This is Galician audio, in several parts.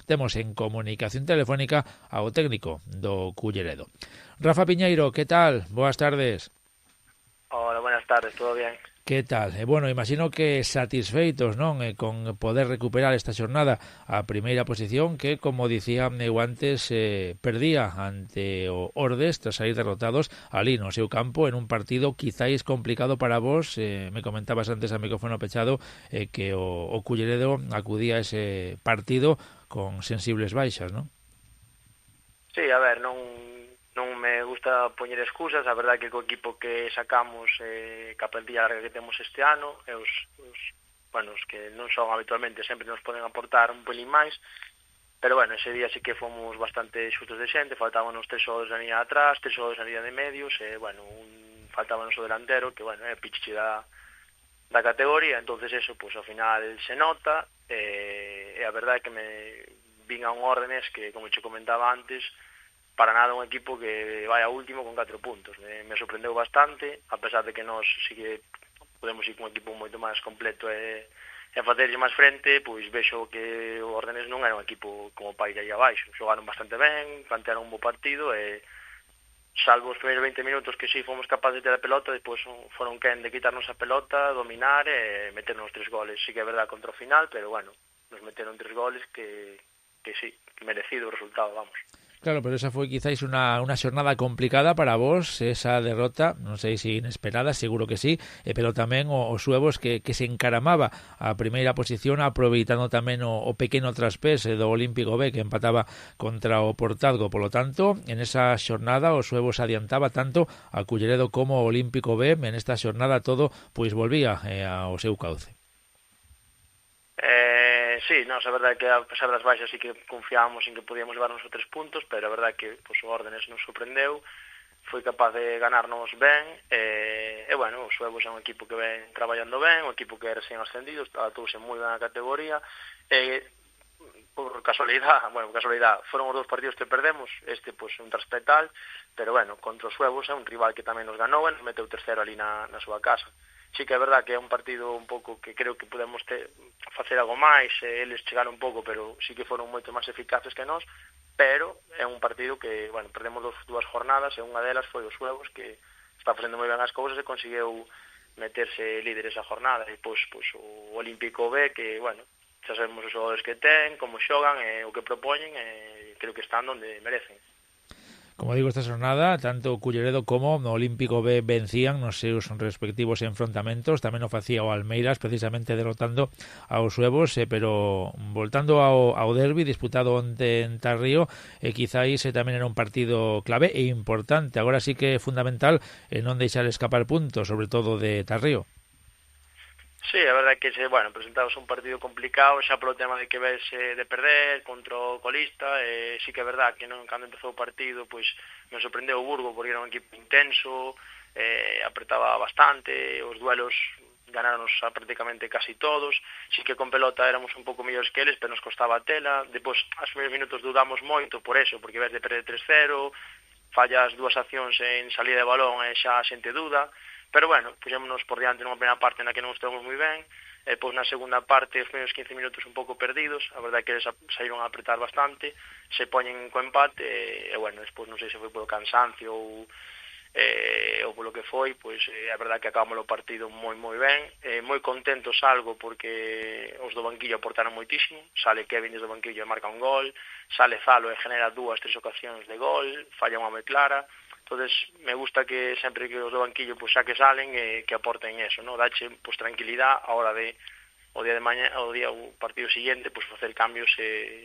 temos en comunicación telefónica ao técnico do Culleredo. Rafa Piñeiro, que tal? Boas tardes. Hola, buenas tardes, ¿todo bien? Que tal? Bueno, imagino que satisfeitos, non? Con poder recuperar esta xornada a primeira posición que, como dicía eu antes, perdía ante o Ordes tras sair derrotados ali no seu campo en un partido quizáis complicado para vos. Me comentabas antes a micrófono pechado que o Culleredo acudía a ese partido con sensibles baixas, non? Sí, a ver, non me gusta poñer excusas, a verdade que co equipo que sacamos ca plantilla larga que temos este ano, os que non son habitualmente sempre nos poden aportar un pelín máis, pero bueno, ese día sí que fomos bastante xustos de xente, faltaban uns 3 xogadores na liña de atrás, 3 xogadores na liña de medios, faltaba o noso delantero, que bueno, é pichichi da categoría, entonces eso, pues ao final se nota, e a verdade é que me vin a un Órdenes que, como che comentaba antes, para nada un equipo que vai a último con 4 puntos. Me sorprendeu bastante, a pesar de que nós sí que podemos ir con un equipo moito máis completo e facerlle máis frente, pois vexo que o Ordenes non era un equipo como para ir aí abaixo. Xogaron bastante ben, plantearon un bo partido e salvo os primeiros 20 minutos que sí fomos capaces de ter a pelota, depois foron quen de quitarnos a pelota, dominar e meternos 3 goles. Sí que é verdad contra o final, pero bueno, nos meteron 3 goles que sí, que merecido o resultado, vamos. Claro, pero esa foi quizáis unha xornada complicada para vos, esa derrota, non sei se inesperada, seguro que sí, pero tamén os Suevos que se encaramaba a primeira posición aproveitando tamén o pequeno traspés do Olímpico B que empataba contra o Portazgo. Polo tanto, en esa xornada os Suevos adiantaba tanto a Culleredo como o Olímpico B, en esta xornada todo pois volvía ao seu cauce. Sí, a verdade é que a pesar das baixas sí que confiábamos en que podíamos levarnos os 3 puntos, pero a verdade é que pues, o Órdenes nos sorprendeu, foi capaz de ganarnos ben, bueno, os Suevos é un equipo que ven traballando ben, un equipo que é recién ascendido, atouse moi ben a categoría, por casualidade, foron os 2 partidos que perdemos, pues un traspetal, pero bueno, contra os Suevos é un rival que tamén nos ganou e nos meteu terceiro ali na súa casa. Sí que é verdad que é un partido un pouco que creo que podemos facer algo máis, eles chegaron un pouco, pero sí que foron moito máis eficaces que nós, pero é un partido que, bueno, perdemos 2 jornadas e unha delas foi os Suevos, que está facendo moi ben as cousas e conseguiu meterse líder esa jornada, e pois o Olímpico B, que, bueno, xa sabemos os xogadores que ten, como xogan e o que propoñen, e creo que están onde merecen. Como digo, esta xornada, tanto o Culleredo como o Olímpico B vencían nos seus respectivos enfrontamentos, tamén o facía o Almeiras, precisamente derrotando aos Suevos, pero voltando ao derbi disputado onte en Tarrío, quizáis tamén era un partido clave e importante, agora sí que é fundamental non deixar escapar puntos, sobre todo de Tarrío. Sí, a verdade é que presentamos un partido complicado xa polo tema de que ves de perder contra o colista, sí que é verdade que cando empezou o partido pois me sorprendeu o Burgo porque era un equipo intenso, apretaba bastante, os duelos ganáronos prácticamente casi todos, sí que con pelota éramos un pouco mellores que eles, pero nos costaba a tela, depois aos primeiros minutos dudamos moito por eso, porque ves de perder 3-0, fallas 2 accións en salida de balón e xa a xente duda. Pero bueno, puxémonos por diante nunha primeira parte na que non estamos moi ben, e pois na segunda parte, os primeiros 15 minutos un pouco perdidos, a verdade é que eles saíron a apretar bastante, se poñen co empate, e bueno, despois non sei se foi polo cansancio ou polo que foi, pois a verdade é que acabamos o partido moi ben, moi contentos algo porque os do banquillo aportaron moitísimo, sale Kevin desde o banquillo e marca un gol, sale Zalo e genera 2-3 ocasións de gol, falla unha moi clara. Entonces me gusta que sempre que os do banquillo pues, xa que salen que aporten eso, ¿no? Dache pues, tranquilidad a hora de o día de mañana, o partido siguiente pues facer cambios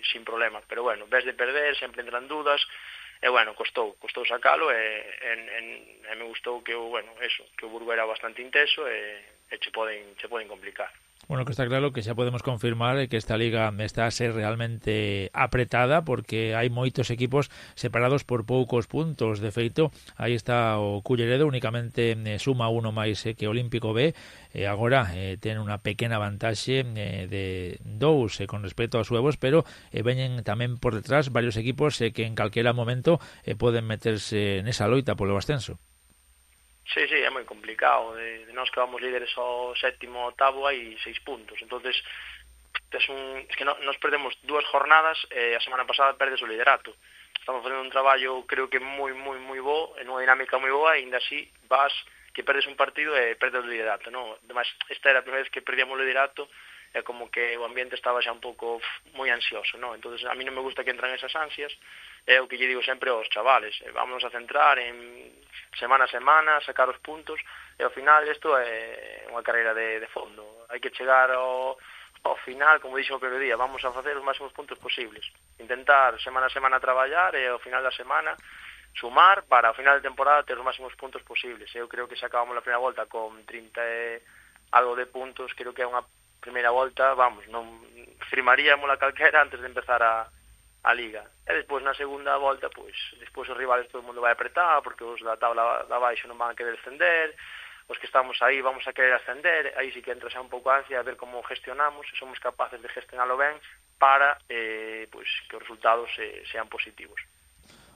sin problema. Pero bueno, ves de perder, sempre entran dudas, e bueno, costou sacalo e me gustou que que o Burgo era bastante intenso e che poden complicar. Bueno, que está claro que xa podemos confirmar que esta liga está a ser realmente apretada porque hai moitos equipos separados por poucos puntos. De feito, aí está o Culleredo, únicamente suma uno máis que o Olímpico B, e agora ten unha pequena vantaxe de 2 con respecto aos Suevos, pero veñen tamén por detrás varios equipos que en calquera momento poden meterse nesa loita polo ascenso. Sí, é moi complicado. De nós que vamos líderes ao 7º, 8º hai 6 puntos. Entonces, es que nos perdemos 2 jornadas e a semana pasada perdes o liderato. Estamos facendo un traballo, creo que moi bo, en unha dinámica moi boa, e ainda así vas que perdes un partido e perdes o liderato, non? Ademais, esta era a primeira vez que perdíamos o liderato, é como que o ambiente estaba xa un pouco moi ansioso, non? Entonces a mí non me gusta que entran esas ansias, é o que lle digo sempre aos chavales, vámonos a centrar en semana a semana, sacar os puntos, e ao final isto é unha carreira de fondo, hai que chegar ao final, como dixo o primeiro día, vamos a facer os máximos puntos posibles, intentar semana a semana traballar e ao final da semana sumar para ao final de temporada ter os máximos puntos posibles. Eu creo que se acabamos a primeira volta con 30 e algo de puntos, creo que é unha primeira volta, vamos, non firmaríamos a calquera antes de empezar a Liga. E despois na segunda volta, pois, despois os rivales todo o mundo vai apretar, porque os da tabla da baixo non van a querer descender, os que estamos aí vamos a querer ascender, aí sí que entra xa un pouco a ansia a ver como gestionamos, se somos capaces de gestionarlo ben para pois que os resultados sean positivos.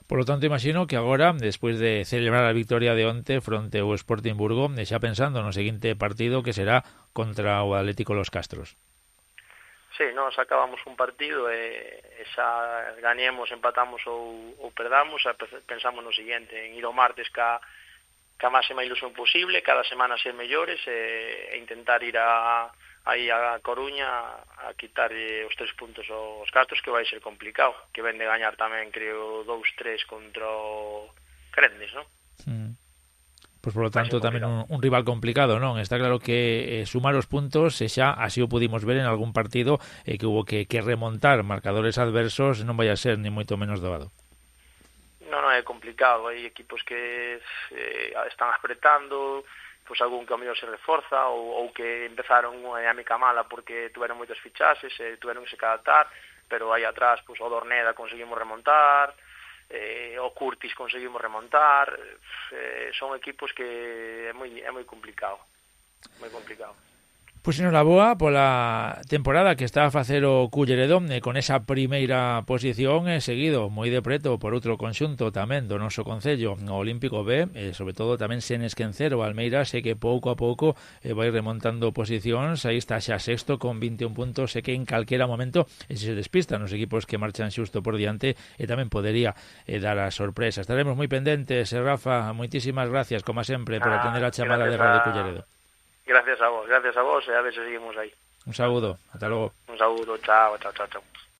Por lo tanto, imagino que agora, despois de celebrar a victoria de onte fronte ao Sporting Burgo, xa pensando no seguinte partido que será contra o Atlético Los Castros. Sí, nós acabamos un partido e xa gañemos, empatamos ou perdamos, pensamos no seguinte, en ir ao martes ca máxima ilusión posible, cada semana ser mellores e intentar ir aí a Coruña a quitar os 3 puntos aos Castros, que vai ser complicado, que ven de gañar tamén, creo, 2-3 contra o Crendes, non? Pois, por lo tanto, tamén un rival complicado, non? Está claro que sumar os puntos, e xa así o pudimos ver en algún partido que hubo que remontar marcadores adversos, non vai a ser ni moito menos doado. Non é complicado, hai equipos que están apretando, pois algún que ao mellor se reforza ou que empezaron unha dinámica mala porque tuveron moitos fichaxes e tuveron que se adaptar, pero aí atrás pois o Dorneda conseguimos remontar, o Curtis conseguimos remontar, son equipos que é moi complicado, moi complicado. Pois enhoraboa pola temporada que está a facer o Culleredo con esa primeira posición, seguido moi de preto por outro conxunto tamén do noso concello, o Olímpico B, e sobre todo tamén sen esquecer o Almeida, sei que pouco a pouco vai remontando posicións, aí está xa sexto con 21 puntos, e que en calquera momento se despistan os equipos que marchan xusto por diante e tamén podería dar a sorpresa. Estaremos moi pendentes, Rafa, moitísimas gracias, como sempre, por atender a chamada de Radio Culleredo. Gracias a vos, e a ver se seguimos aí. Un saúdo, hasta logo. Un saúdo, chao.